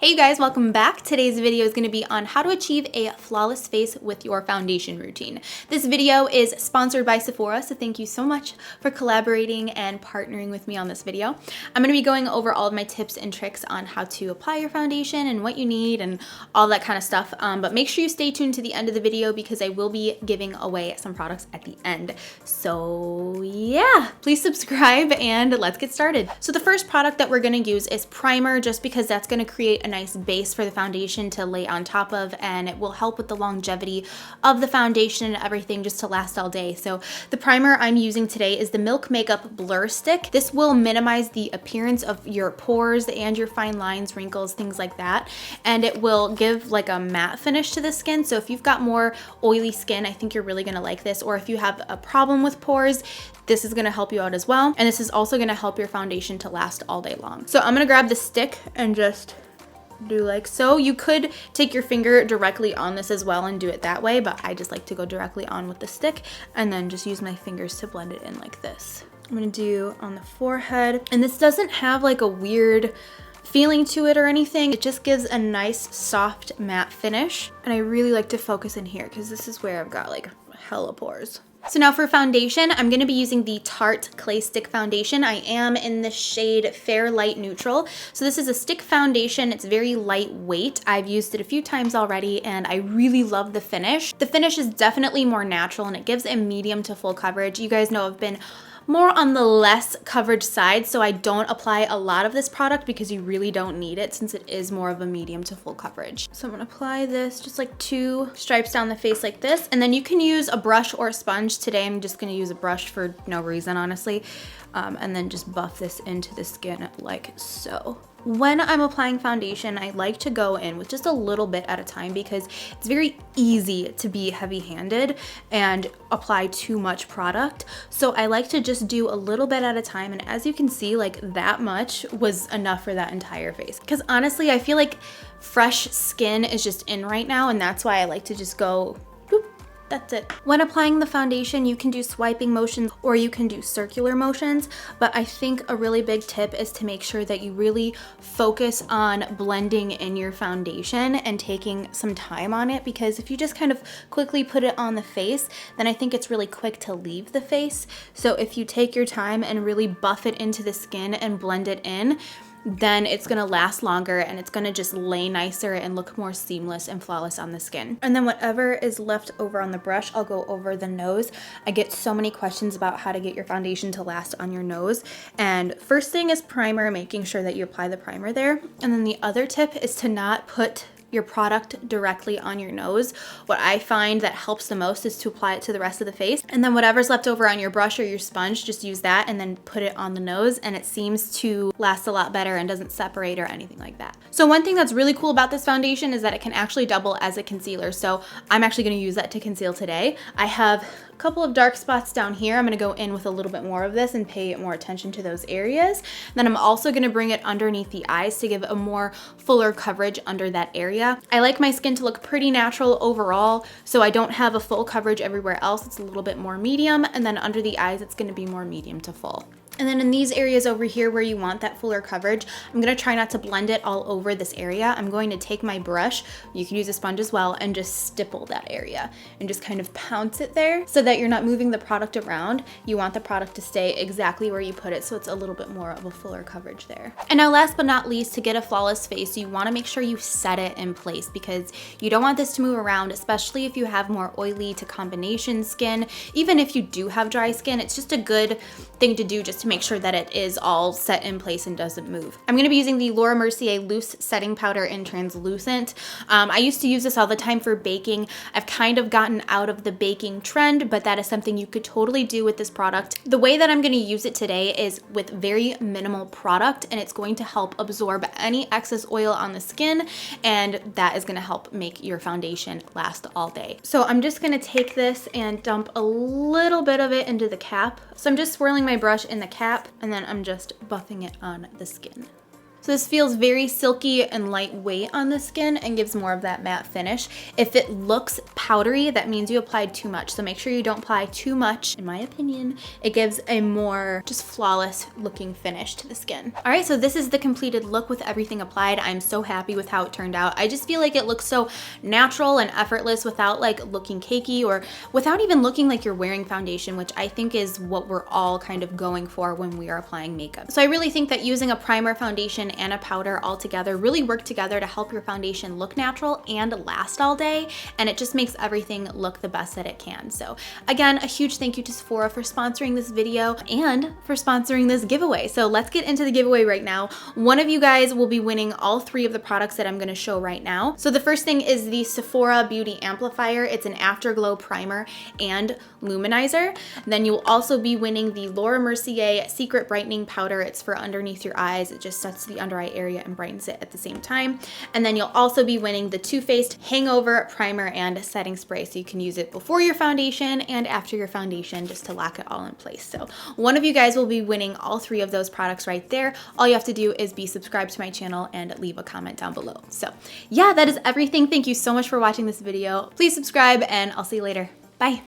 Hey you guys, welcome back. Today's video is going to be on how to achieve a flawless face with your foundation routine. This video is sponsored by Sephora, so thank you so much for collaborating and partnering with me on this video. I'm going to be going over all of my tips and tricks on how to apply your foundation and what you need and all that kind of stuff, but make sure you stay tuned to the end of the video because I will be giving away some products at the end. So yeah, please subscribe and let's get started. So the first product that we're going to use is primer, just because that's going to create a nice base for the foundation to lay on top of, and it will help with the longevity of the foundation and everything just to last all day. So the primer I'm using today is the Milk Makeup Blur Stick. This will minimize the appearance of your pores and your fine lines, wrinkles, things like that, and it will give like a matte finish to the skin. So if you've got more oily skin, I think you're really going to like this, or if you have a problem with pores, this is going to help you out as well, and this is also going to help your foundation to last all day long. So I'm going to grab the stick and just do like so. You could take your finger directly on this as well and do it that way, but I just like to go directly on with the stick and then just use my fingers to blend it in like this. I'm gonna do on the forehead, and this doesn't have like a weird feeling to it or anything. It just gives a nice soft matte finish, and I really like to focus in here because this is where I've got like hella pores. So now for foundation, I'm going to be using the Tarte Clay Stick Foundation. I am in the shade Fair Light Neutral. So this is a stick foundation. It's very lightweight. I've used it a few times already and I really love the finish. The finish is definitely more natural and it gives a medium to full coverage. You guys know I've been more on the less coverage side, so I don't apply a lot of this product because you really don't need it since it is more of a medium to full coverage. So I'm gonna apply this just like 2 stripes down the face like this, and then you can use a brush or a sponge. Today I'm just gonna use a brush for no reason, honestly, and then just buff this into the skin like so. When I'm applying foundation, I like to go in with just a little bit at a time because it's very easy to be heavy-handed and apply too much product. So I like to just do a little bit at a time, and as you can see, like that much was enough for that entire face. Because honestly, I feel like fresh skin is just in right now, and that's why I like to just go that's it. When applying the foundation, you can do swiping motions or you can do circular motions, but I think a really big tip is to make sure that you really focus on blending in your foundation and taking some time on it, because if you just kind of quickly put it on the face, then I think it's really quick to leave the face. So if you take your time and really buff it into the skin and blend it in, then it's gonna last longer and it's gonna just lay nicer and look more seamless and flawless on the skin. And then whatever is left over on the brush, I'll go over the nose. I get so many questions about how to get your foundation to last on your nose. And first thing is primer, making sure that you apply the primer there. And then the other tip is to not put your product directly on your nose. What I find that helps the most is to apply it to the rest of the face, and then whatever's left over on your brush or your sponge, just use that and then put it on the nose, and it seems to last a lot better and doesn't separate or anything like that. So one thing that's really cool about this foundation is that it can actually double as a concealer. So I'm actually going to use that to conceal today. I have a couple of dark spots down here. I'm going to go in with a little bit more of this and pay more attention to those areas. Then I'm also going to bring it underneath the eyes to give a more fuller coverage under that area. I like my skin to look pretty natural overall, so I don't have a full coverage everywhere else. It's a little bit more medium, and then under the eyes it's going to be more medium to full. And then in these areas over here where you want that fuller coverage, I'm going to try not to blend it all over this area. I'm going to take my brush, you can use a sponge as well, and just stipple that area and just kind of pounce it there so that you're not moving the product around. You want the product to stay exactly where you put it, so it's a little bit more of a fuller coverage there. And now last but not least, to get a flawless face, you want to make sure you set it in place because you don't want this to move around, especially if you have more oily to combination skin. Even if you do have dry skin, it's just a good thing to do just to make sure that it is all set in place and doesn't move. I'm going to be using the Laura Mercier Loose Setting Powder in Translucent. I used to use this all the time for baking. I've kind of gotten out of the baking trend, but that is something you could totally do with this product. The way that I'm going to use it today is with very minimal product, and it's going to help absorb any excess oil on the skin, and that is going to help make your foundation last all day. So I'm just going to take this and dump a little bit of it into the cap. So I'm just swirling my brush in the cap, and then I'm just buffing it on the skin. So this feels very silky and lightweight on the skin and gives more of that matte finish. If it looks powdery, that means you applied too much. So make sure you don't apply too much. In my opinion, it gives a more just flawless looking finish to the skin. All right, so this is the completed look with everything applied. I'm so happy with how it turned out. I just feel like it looks so natural and effortless without like looking cakey or without even looking like you're wearing foundation, which I think is what we're all kind of going for when we are applying makeup. So I really think that using a primer, foundation, and a powder all together really work together to help your foundation look natural and last all day, and it just makes everything look the best that it can. So again, a huge thank you to Sephora for sponsoring this video and for sponsoring this giveaway. So let's get into the giveaway right now. One of you guys will be winning all 3 of the products that I'm gonna show right now. So the first thing is the Sephora Beauty Amplifier. It's an afterglow primer and luminizer. Then you'll also be winning the Laura Mercier Secret Brightening Powder. It's for underneath your eyes. It just sets the under eye area and brightens it at the same time. And then you'll also be winning the Too Faced Hangover Primer and Setting Spray. So you can use it before your foundation and after your foundation just to lock it all in place. So one of you guys will be winning all 3 of those products right there. All you have to do is be subscribed to my channel and leave a comment down below. So yeah, that is everything. Thank you so much for watching this video. Please subscribe and I'll see you later. Bye.